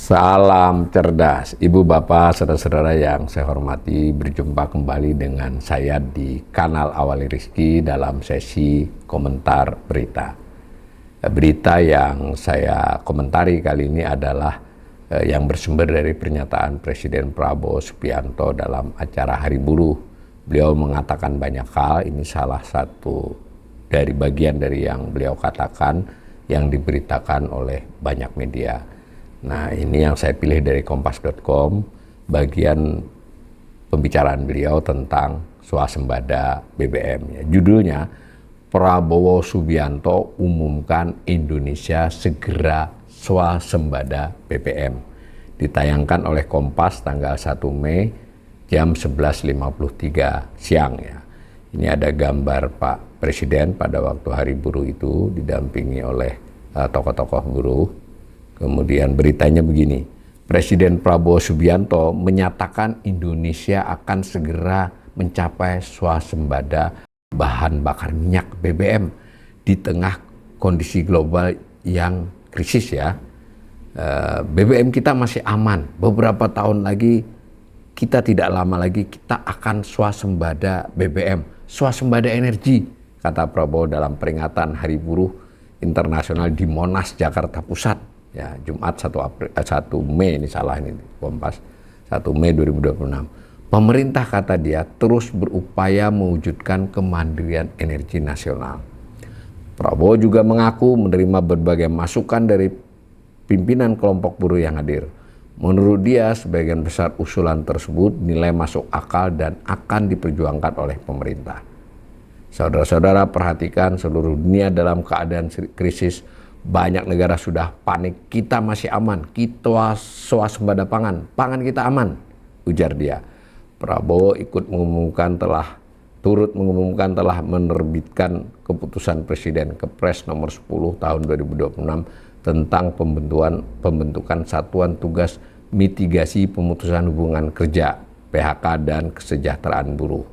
Salam cerdas, Ibu Bapak, saudara-saudara yang saya hormati, berjumpa kembali dengan saya di kanal Awali Rizki dalam sesi komentar berita. Berita yang saya komentari kali ini adalah yang bersumber dari pernyataan Presiden Prabowo Subianto dalam acara Hari Buruh. Beliau mengatakan banyak hal, ini salah satu dari bagian dari yang beliau katakan yang diberitakan oleh banyak media. Nah, ini yang saya pilih dari kompas.com, bagian pembicaraan beliau tentang swasembada BBM. Judulnya, Prabowo Subianto umumkan Indonesia segera swasembada BBM. Ditayangkan oleh Kompas tanggal 1 Mei jam 11.53 siang ya. Ini ada gambar Pak Presiden pada waktu Hari Buruh itu didampingi oleh tokoh-tokoh buruh. Kemudian beritanya begini, Presiden Prabowo Subianto menyatakan Indonesia akan segera mencapai swasembada bahan bakar minyak BBM di tengah kondisi global yang krisis ya. BBM kita masih aman, beberapa tahun lagi kita tidak lama lagi kita akan swasembada BBM, swasembada energi, kata Prabowo dalam peringatan Hari Buruh Internasional di Monas, Jakarta Pusat. Ya, Jumat 1 Mei ini salah ini Kompas 1 Mei 2026. Pemerintah, kata dia, terus berupaya mewujudkan kemandirian energi nasional. Prabowo juga mengaku menerima berbagai masukan dari pimpinan kelompok buruh yang hadir. Menurut dia, sebagian besar usulan tersebut nilai masuk akal dan akan diperjuangkan oleh pemerintah. Saudara-saudara, perhatikan, seluruh dunia dalam keadaan krisis. Banyak negara sudah panik, kita masih aman, kita swasembada pangan kita aman, ujar dia. Prabowo turut mengumumkan telah menerbitkan keputusan Presiden Kepres nomor 10 tahun 2026 tentang pembentukan Satuan Tugas Mitigasi Pemutusan Hubungan Kerja PHK dan Kesejahteraan Buruh.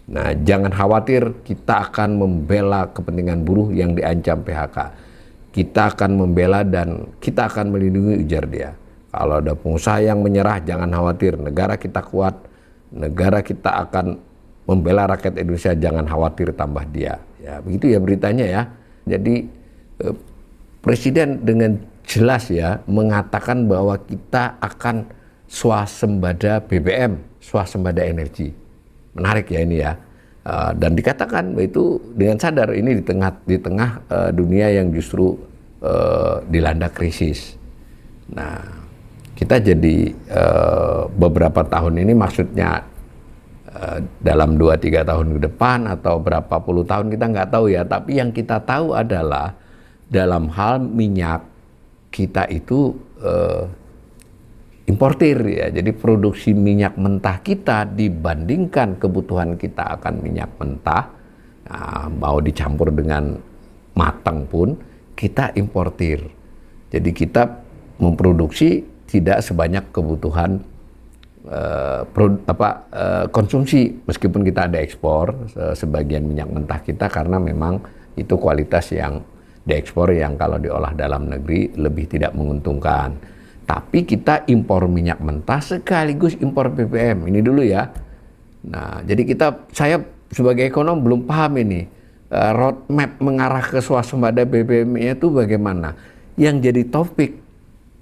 Nah, jangan khawatir, kita akan membela kepentingan buruh yang diancam PHK. Kita akan membela dan kita akan melindungi, ujar dia. Kalau ada pengusaha yang menyerah, jangan khawatir. Negara kita kuat, negara kita akan membela rakyat Indonesia, jangan khawatir, tambah dia. Ya, begitu ya beritanya ya. Jadi Presiden dengan jelas ya mengatakan bahwa kita akan swasembada BBM, swasembada energi. Menarik ya ini ya. Dan dikatakan itu dengan sadar ini di tengah dunia yang justru dilanda krisis. Nah, kita jadi beberapa tahun ini maksudnya dalam 2-3 tahun ke depan atau berapa puluh tahun kita nggak tahu ya, tapi yang kita tahu adalah dalam hal minyak kita itu importir ya, jadi produksi minyak mentah kita dibandingkan kebutuhan kita akan minyak mentah, mau dicampur dengan matang pun kita importir. Jadi kita memproduksi tidak sebanyak kebutuhan konsumsi, meskipun kita ada ekspor sebagian minyak mentah kita karena memang itu kualitas yang diekspor yang kalau diolah dalam negeri lebih tidak menguntungkan. Tapi kita impor minyak mentah sekaligus impor BBM. Ini dulu ya. Nah, jadi saya sebagai ekonom belum paham ini. Roadmap mengarah ke swasembada BBM itu bagaimana? Yang jadi topik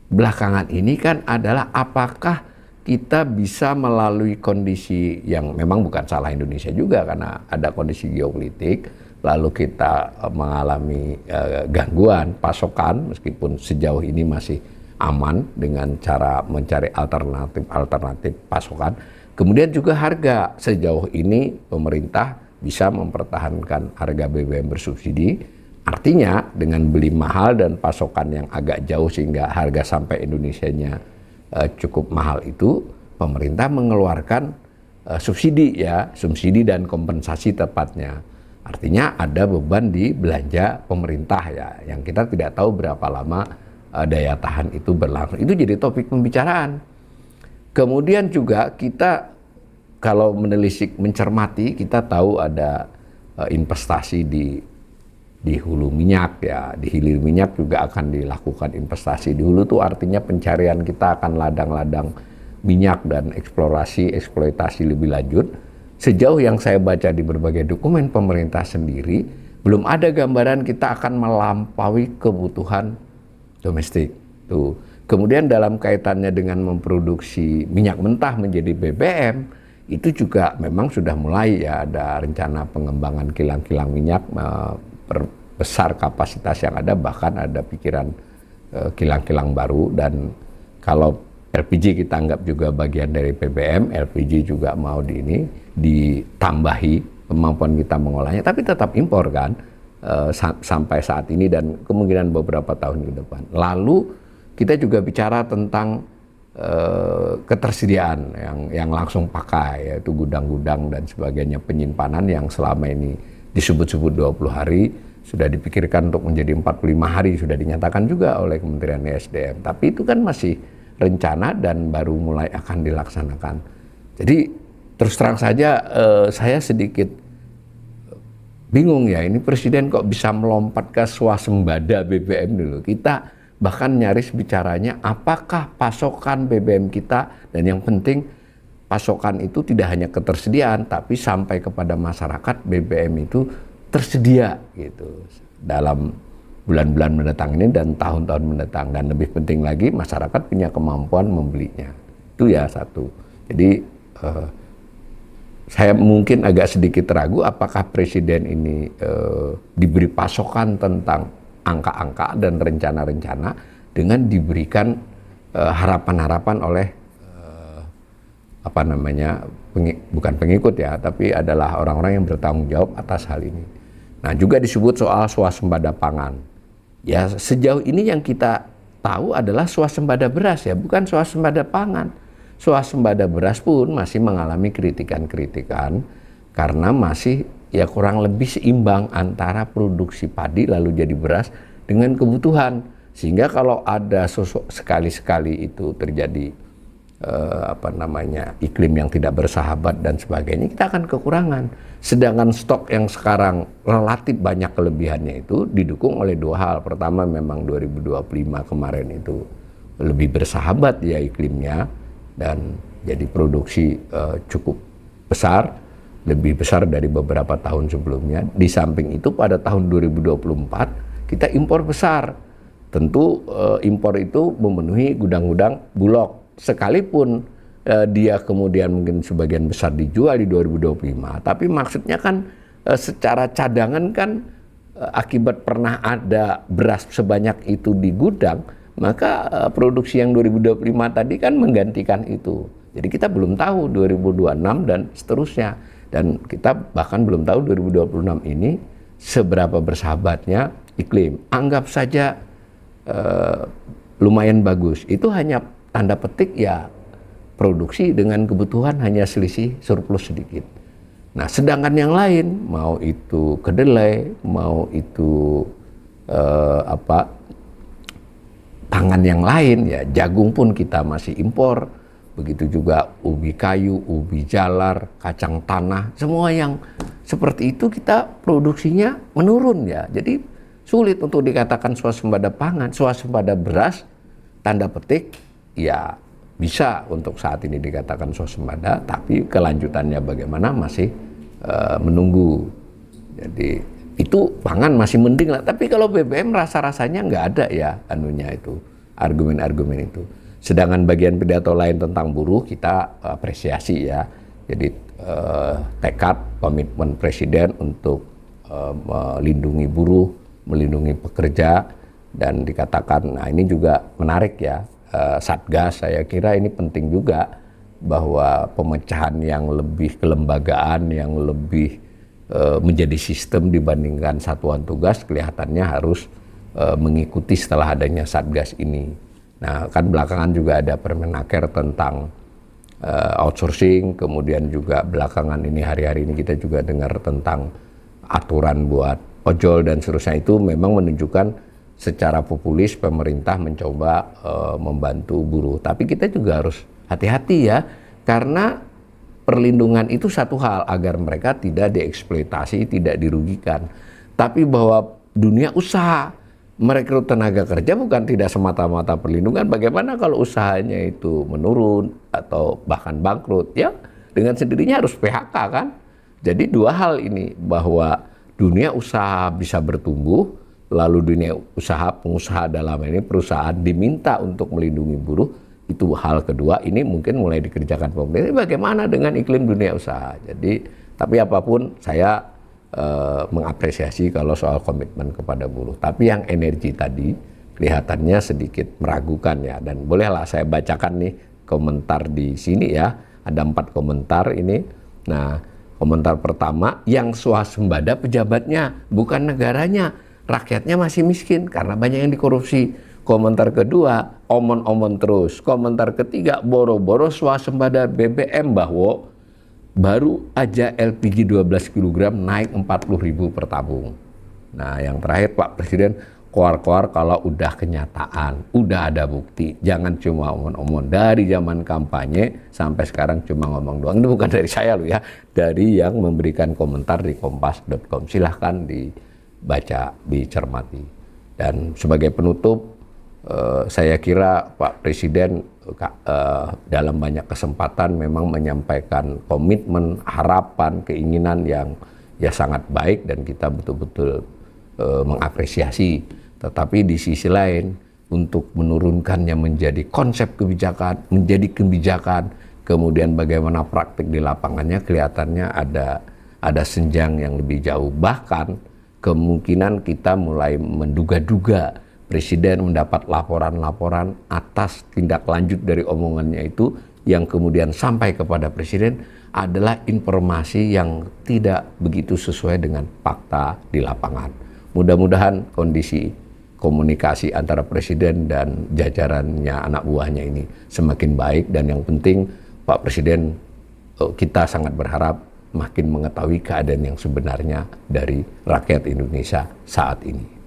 belakangan ini kan adalah apakah kita bisa melalui kondisi yang memang bukan salah Indonesia juga karena ada kondisi geopolitik, lalu kita mengalami gangguan pasokan meskipun sejauh ini masih aman dengan cara mencari alternatif pasokan. Kemudian juga harga, sejauh ini pemerintah bisa mempertahankan harga BBM bersubsidi. Artinya dengan beli mahal dan pasokan yang agak jauh sehingga harga sampai Indonesianya cukup mahal itu, pemerintah mengeluarkan subsidi dan kompensasi tepatnya. Artinya ada beban di belanja pemerintah ya, yang kita tidak tahu berapa lama daya tahan itu berlangsung. Itu jadi topik pembicaraan. Kemudian juga kita kalau menelisik, mencermati, kita tahu ada investasi di di hulu minyak ya, di hilir minyak juga akan dilakukan investasi. Di hulu itu artinya pencarian kita akan ladang-ladang minyak dan eksplorasi, eksploitasi lebih lanjut. Sejauh yang saya baca di berbagai dokumen pemerintah sendiri, belum ada gambaran kita akan melampaui kebutuhan domestik. Tuh. Kemudian dalam kaitannya dengan memproduksi minyak mentah menjadi BBM, itu juga memang sudah mulai ya, ada rencana pengembangan kilang-kilang minyak, perbesar kapasitas yang ada, bahkan ada pikiran kilang-kilang baru. Dan kalau LPG kita anggap juga bagian dari BBM, LPG juga mau ditambahi kemampuan kita mengolahnya, tapi tetap impor kan sampai saat ini dan kemungkinan beberapa tahun ke depan. Lalu kita juga bicara tentang ketersediaan yang langsung pakai, yaitu gudang-gudang dan sebagainya, penyimpanan yang selama ini disebut-sebut 20 hari, sudah dipikirkan untuk menjadi 45 hari, sudah dinyatakan juga oleh Kementerian ESDM. Tapi itu kan masih rencana dan baru mulai akan dilaksanakan. Jadi terus terang saja saya sedikit bingung ya, ini Presiden kok bisa melompat ke swasembada BBM dulu. Kita bahkan nyaris bicaranya apakah pasokan BBM kita, dan yang penting pasokan itu tidak hanya ketersediaan tapi sampai kepada masyarakat BBM itu tersedia gitu dalam bulan-bulan mendatang ini dan tahun-tahun mendatang, dan lebih penting lagi masyarakat punya kemampuan membelinya. Itu ya satu. Jadi saya mungkin agak sedikit ragu apakah Presiden ini diberi pasokan tentang angka-angka dan rencana-rencana dengan diberikan harapan-harapan oleh bukan pengikut ya, tapi adalah orang-orang yang bertanggung jawab atas hal ini. Nah, juga disebut soal swasembada pangan. Ya, sejauh ini yang kita tahu adalah swasembada beras ya, bukan swasembada pangan. Swasembada beras pun masih mengalami kritikan-kritikan karena masih ya kurang lebih seimbang antara produksi padi lalu jadi beras dengan kebutuhan. Sehingga kalau ada sekali-sekali itu terjadi iklim yang tidak bersahabat dan sebagainya, kita akan kekurangan. Sedangkan stok yang sekarang relatif banyak kelebihannya itu didukung oleh dua hal. Pertama, memang 2025 kemarin itu lebih bersahabat ya iklimnya, dan jadi produksi cukup besar, lebih besar dari beberapa tahun sebelumnya. Di samping itu pada tahun 2024 kita impor besar. Tentu impor itu memenuhi gudang-gudang Bulog. Sekalipun dia kemudian mungkin sebagian besar dijual di 2025, tapi maksudnya kan secara cadangan kan akibat pernah ada beras sebanyak itu di gudang, maka produksi yang 2025 tadi kan menggantikan itu. Jadi kita belum tahu 2026 dan seterusnya. Dan kita bahkan belum tahu 2026 ini seberapa bersahabatnya iklim. Anggap saja lumayan bagus. Itu hanya tanda petik ya, produksi dengan kebutuhan hanya selisih surplus sedikit. Nah, sedangkan yang lain, mau itu kedelai, mau itu pangan yang lain ya, jagung pun kita masih impor. Begitu juga ubi kayu, ubi jalar, kacang tanah, semua yang seperti itu kita produksinya menurun ya. Jadi sulit untuk dikatakan swasembada pangan, swasembada beras, tanda petik ya bisa untuk saat ini dikatakan swasembada, tapi kelanjutannya bagaimana masih menunggu. Jadi itu pangan masih mending lah, tapi kalau BBM rasa-rasanya nggak ada ya itu argumen-argumen itu. Sedangkan bagian pidato lain tentang buruh kita apresiasi ya. Jadi tekad komitmen Presiden untuk melindungi buruh, melindungi pekerja, dan dikatakan, nah ini juga menarik ya, Satgas saya kira ini penting juga, bahwa pemecahan yang lebih kelembagaan, yang lebih menjadi sistem dibandingkan satuan tugas kelihatannya harus mengikuti setelah adanya Satgas ini. Nah, kan belakangan juga ada Permenaker tentang outsourcing, kemudian juga belakangan ini hari-hari ini kita juga dengar tentang aturan buat ojol dan seterusnya. Itu memang menunjukkan secara populis pemerintah mencoba membantu buruh. Tapi kita juga harus hati-hati ya, karena perlindungan itu satu hal agar mereka tidak dieksploitasi, tidak dirugikan. Tapi bahwa dunia usaha. Merekrut tenaga kerja bukan tidak semata-mata perlindungan. Bagaimana kalau usahanya itu menurun atau bahkan bangkrut? Ya, dengan sendirinya harus PHK kan? Jadi dua hal ini, bahwa dunia usaha bisa bertumbuh, lalu dunia usaha, pengusaha dalam ini perusahaan diminta untuk melindungi buruh, itu hal kedua. Ini mungkin mulai dikerjakan pemerintah. Bagaimana dengan iklim dunia usaha? Jadi, tapi apapun saya mengapresiasi kalau soal komitmen kepada buruh. Tapi yang energi tadi kelihatannya sedikit meragukan ya. Dan bolehlah saya bacakan nih komentar di sini ya. Ada 4 komentar ini. Nah, komentar pertama, yang swasembada pejabatnya, bukan negaranya. Rakyatnya masih miskin karena banyak yang dikorupsi. Komentar kedua, omon-omon terus. Komentar ketiga, boro-boro swasembada BBM bahwa baru aja LPG 12 kg naik 40.000 per tabung. Nah, yang terakhir Pak Presiden keluar-keluar kalau udah kenyataan, udah ada bukti. Jangan cuma omong-omong. Dari zaman kampanye sampai sekarang cuma ngomong doang. Itu bukan dari saya loh ya, dari yang memberikan komentar di kompas.com. Silahkan dibaca, dicermati. Dan sebagai penutup, saya kira Pak Presiden dalam banyak kesempatan memang menyampaikan komitmen, harapan, keinginan yang ya sangat baik dan kita betul-betul mengapresiasi. Tetapi di sisi lain, untuk menurunkannya menjadi konsep kebijakan, menjadi kebijakan, kemudian bagaimana praktik di lapangannya, kelihatannya ada senjang yang lebih jauh. Bahkan kemungkinan kita mulai menduga-duga Presiden mendapat laporan-laporan atas tindak lanjut dari omongannya itu, yang kemudian sampai kepada Presiden adalah informasi yang tidak begitu sesuai dengan fakta di lapangan. Mudah-mudahan kondisi komunikasi antara Presiden dan jajarannya, anak buahnya ini semakin baik, dan yang penting Pak Presiden, kita sangat berharap makin mengetahui keadaan yang sebenarnya dari rakyat Indonesia saat ini.